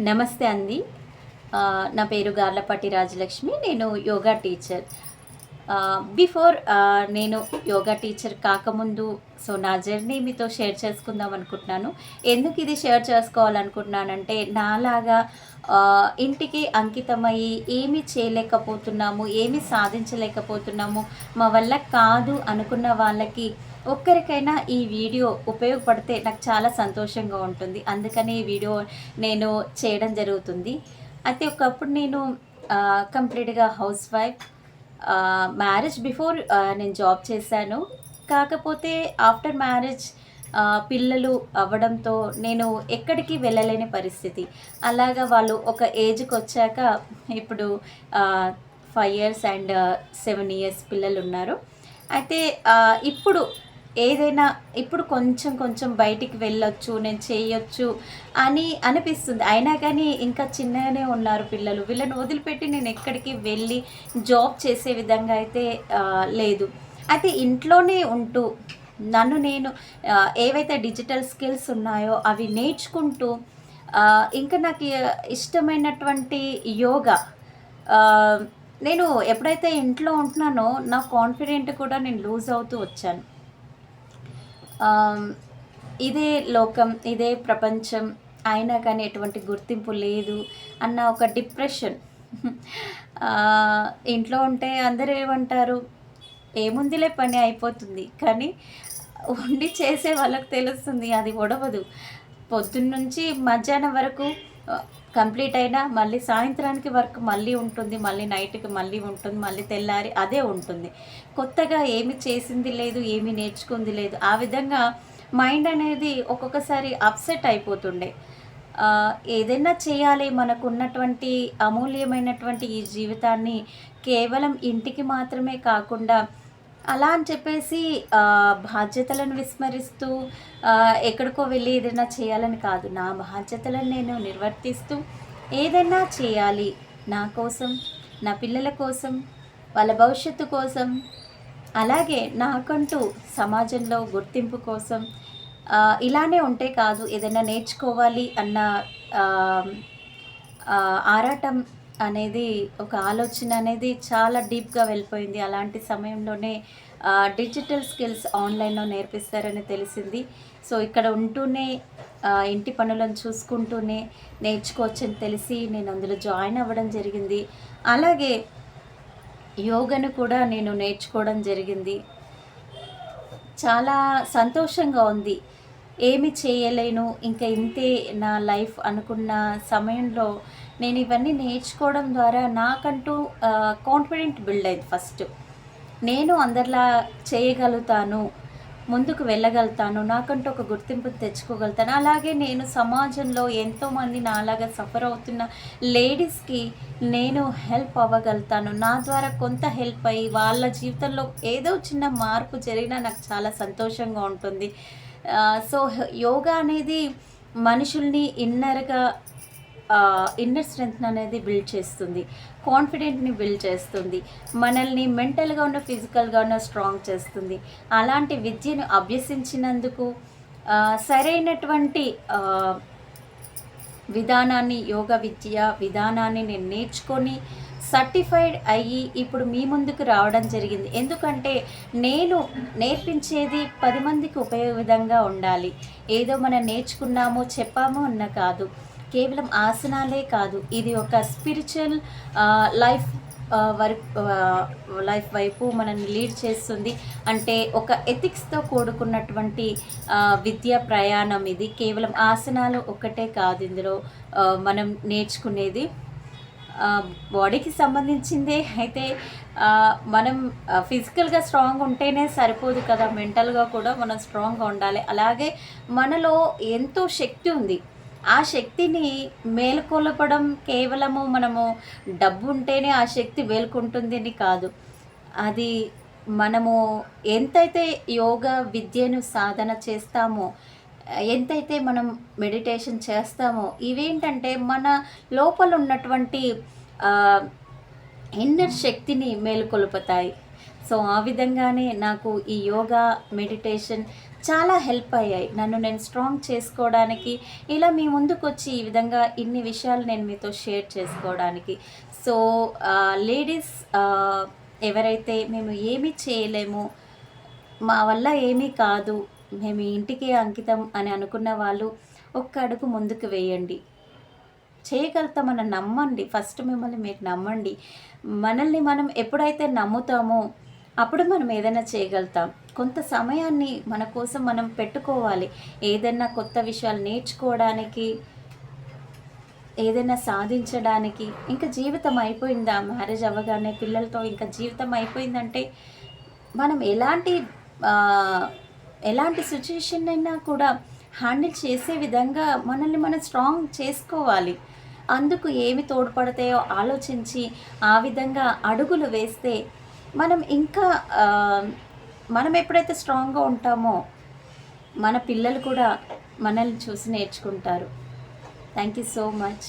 నమస్తే అండి. నా పేరు గార్లపాటి రాజలక్ష్మి. నేను యోగా టీచర్. నేను యోగా టీచర్ కాకముందు నా జర్నీ మీతో షేర్ చేసుకుందాం అనుకుంటున్నాను. ఎందుకు ఇది షేర్ చేసుకోవాలనుకుంటున్నానంటే, నాలాగా ఇంటికి అంకితమయ్యి ఏమీ చేయలేకపోతున్నాము, ఏమీ సాధించలేకపోతున్నాము, మా వల్ల కాదు అనుకున్న వాళ్ళకి ఒక్కరికైనా ఈ వీడియో ఉపయోగపడితే నాకు చాలా సంతోషంగా ఉంటుంది. అందుకని ఈ వీడియో నేను చేయడం జరుగుతుంది. అయితే ఒకప్పుడు నేను కంప్లీట్‌గా హౌస్ వైఫ్. మ్యారేజ్ బిఫోర్ నేను జాబ్ చేశాను. కాకపోతే ఆఫ్టర్ మ్యారేజ్ పిల్లలు అవ్వడంతో నేను ఎక్కడికి వెళ్ళలేని పరిస్థితి. అలాగా వాళ్ళు ఒక ఏజ్‌కొచ్చాక ఇప్పుడు 5 ఇయర్స్ అండ్ 7 ఇయర్స్ పిల్లలున్నారు. అయితే ఇప్పుడు ఏదైనా ఇప్పుడు కొంచెం కొంచెం బయటికి వెళ్ళొచ్చు, నేను చేయొచ్చు అని అనిపిస్తుంది. అయినా కానీ ఇంకా చిన్నగానే ఉన్నారు పిల్లలు. వీళ్ళని వదిలిపెట్టి నేను ఎక్కడికి వెళ్ళి జాబ్ చేసే విధంగా అయితే లేదు. అయితే ఇంట్లోనే ఉంటూ నన్ను నేను ఏవైతే డిజిటల్ స్కిల్స్ ఉన్నాయో అవి నేర్చుకుంటూ ఇంకా నాకు ఇష్టమైనటువంటి యోగా నేను ఎప్పుడైతే ఇంట్లో ఉంటున్నానో నా కాన్ఫిడెంట్ కూడా నేను లూజ్ అవుతూ వచ్చాను. ఇదే లోకం, ఇదే ప్రపంచం, అయినా కానీ ఎటువంటి గుర్తింపు లేదు అన్న ఒక డిప్రెషన్. ఇంట్లో ఉంటే అందరూ ఏమంటారు, ఏముందిలే పని అయిపోతుంది. కానీ ఉండి చేసే వాళ్ళకి తెలుస్తుంది అది ఒడవదు. పొద్దున్నుంచి మధ్యాహ్నం వరకు కంప్లీట్ అయినా మళ్ళీ సాయంత్రానికి వరకు మళ్ళీ ఉంటుంది, మళ్ళీ నైట్కి మళ్ళీ ఉంటుంది, మళ్ళీ తెల్లారి అదే ఉంటుంది. కొత్తగా ఏమి చేసింది లేదు, ఏమి నేర్చుకుంది లేదు. ఆ విధంగా మైండ్ అనేది ఒక్కొక్కసారి అప్సెట్ అయిపోతుండే. ఏదైనా చేయాలి, మనకున్నటువంటి అమూల్యమైనటువంటి ఈ జీవితాన్ని కేవలం ఇంటికి మాత్రమే కాకుండా అలా అని చెప్పేసి బాధ్యతలను విస్మరిస్తూ ఎక్కడికో వెళ్ళి ఏదైనా చేయాలని కాదు. నా బాధ్యతలను నేను నిర్వర్తిస్తూ ఏదైనా చేయాలి. నా కోసం, నా పిల్లల కోసం, వాళ్ళ భవిష్యత్తు కోసం, అలాగే నాకంటూ సమాజంలో గుర్తింపు కోసం ఇలానే ఉంటే కాదు, ఏదైనా నేర్చుకోవాలి అన్న ఆరాటం అనేది, ఒక ఆలోచన అనేది చాలా డీప్గా వెళ్ళిపోయింది. అలాంటి సమయంలోనే డిజిటల్ స్కిల్స్ ఆన్లైన్లో నేర్పిస్తారని తెలిసింది. సో ఇక్కడ ఉంటూనే ఇంటి పనులను చూసుకుంటూనే నేర్చుకోవచ్చని తెలిసి నేను అందులో జాయిన్ అవ్వడం జరిగింది. అలాగే యోగాను కూడా నేను నేర్చుకోవడం జరిగింది. చాలా సంతోషంగా ఉంది. ఏమి చేయలేను, ఇంకా ఇంతే నా లైఫ్ అనుకున్న సమయంలో నేను ఇవన్నీ నేర్చుకోవడం ద్వారా నాకంటూ కాన్ఫిడెంట్ బిల్డ్ అయింది. ఫస్ట్ నేను అందరిలా చేయగలుగుతాను, ముందుకు వెళ్ళగలుగుతాను, నాకంటూ ఒక గుర్తింపు తెచ్చుకోగలుగుతాను. అలాగే నేను సమాజంలో ఎంతోమంది నాలాగా సఫర్ అవుతున్న లేడీస్కి నేను హెల్ప్ అవ్వగలుగుతాను. నా ద్వారా కొంత హెల్ప్ అయ్యి వాళ్ళ జీవితంలో ఏదో చిన్న మార్పు జరిగినా నాకు చాలా సంతోషంగా ఉంటుంది. సో యోగా అనేది మనుషుల్ని ఇన్నర్ స్ట్రెంగ్త్ అనేది బిల్డ్ చేస్తుంది, కాన్ఫిడెంట్ని బిల్డ్ చేస్తుంది, మనల్ని మెంటల్గా ఉన్న ఫిజికల్గా ఉన్న స్ట్రాంగ్ చేస్తుంది. అలాంటి విద్యను అభ్యసించినందుకు సరైనటువంటి విధానాన్ని, యోగా విద్య విధానాన్ని నేను నేర్చుకొని సర్టిఫైడ్ అయ్యి ఇప్పుడు మీ ముందుకు రావడం జరిగింది. ఎందుకంటే నేను నేర్పించేది 10 మందికి ఉపయోగ విధంగా ఉండాలి. ఏదో మనం నేర్చుకున్నామో చెప్పామో అన్న కాదు. కేవలం ఆసనాలే కాదు, ఇది ఒక స్పిరిచువల్ లైఫ్ లైఫ్ వైపు మనల్ని లీడ్ చేస్తుంది. అంటే ఒక ఎథిక్స్తో కూడుకున్నటువంటి విద్యా ప్రయాణం ఇది. కేవలం ఆసనాలు ఒక్కటే కాదు ఇందులో మనం నేర్చుకునేది. బాడీకి సంబంధించిందే అయితే మనం ఫిజికల్గా స్ట్రాంగ్ ఉంటేనే సరిపోదు కదా, మెంటల్గా కూడా మనం స్ట్రాంగ్గా ఉండాలి. అలాగే మనలో ఎంతో శక్తి ఉంది. ఆ శక్తిని మేలుకొలపడం కేవలము మనము డబ్బు ఉంటేనే ఆ శక్తి మేలుకుంటుంది అని కాదు. అది మనము ఎంతైతే యోగా విద్యను సాధన చేస్తామో, ఎంతైతే మనం మెడిటేషన్ చేస్తామో, ఇవేంటంటే మన లోపల ఉన్నటువంటి ఇన్నర్ శక్తిని మేలుకొలుపుతాయి. సో ఆ విధంగానే నాకు ఈ యోగా, మెడిటేషన్ చాలా హెల్ప్ అయ్యాయి. నన్ను నేను స్ట్రాంగ్ చేసుకోవడానికి, ఇలా మీ ముందుకొచ్చి ఈ విధంగా ఇన్ని విషయాలు నేను మీతో షేర్ చేసుకోవడానికి. సో, లేడీస్ ఎవరైతే మేము ఏమీ చేయలేము, మా వల్ల ఏమీ కాదు, మేము ఈ ఇంటికే అంకితం అని అనుకున్న వాళ్ళు ఒక్క అడుగు ముందుకు వేయండి. చేయగలుగుతామని నమ్మండి. ఫస్ట్ మిమ్మల్ని మీరు నమ్మండి. మనల్ని మనం ఎప్పుడైతే నమ్ముతామో అప్పుడు మనం ఏదైనా చేయగలుగుతాం. కొంత సమయాన్ని మన కోసం మనం పెట్టుకోవాలి. ఏదైనా కొత్త విషయాలు నేర్చుకోవడానికి, ఏదైనా సాధించడానికి. ఇంకా జీవితం అయిపోయిందా, మ్యారేజ్ అవ్వగానే పిల్లలతో ఇంకా జీవితం అయిపోయిందంటే మనం ఎలాంటి సిచ్యుయేషన్ అయినా కూడా హ్యాండిల్ చేసే విధంగా మనల్ని మనం స్ట్రాంగ్ చేసుకోవాలి. అందుకు ఏమి తోడ్పడతాయో ఆలోచించి ఆ విధంగా అడుగులు వేస్తే మనం ఇంకా మనం ఎప్పుడైతే స్ట్రాంగ్గా ఉంటామో మన పిల్లలు కూడా మనల్ని చూసి నేర్చుకుంటారు. Thank you so much.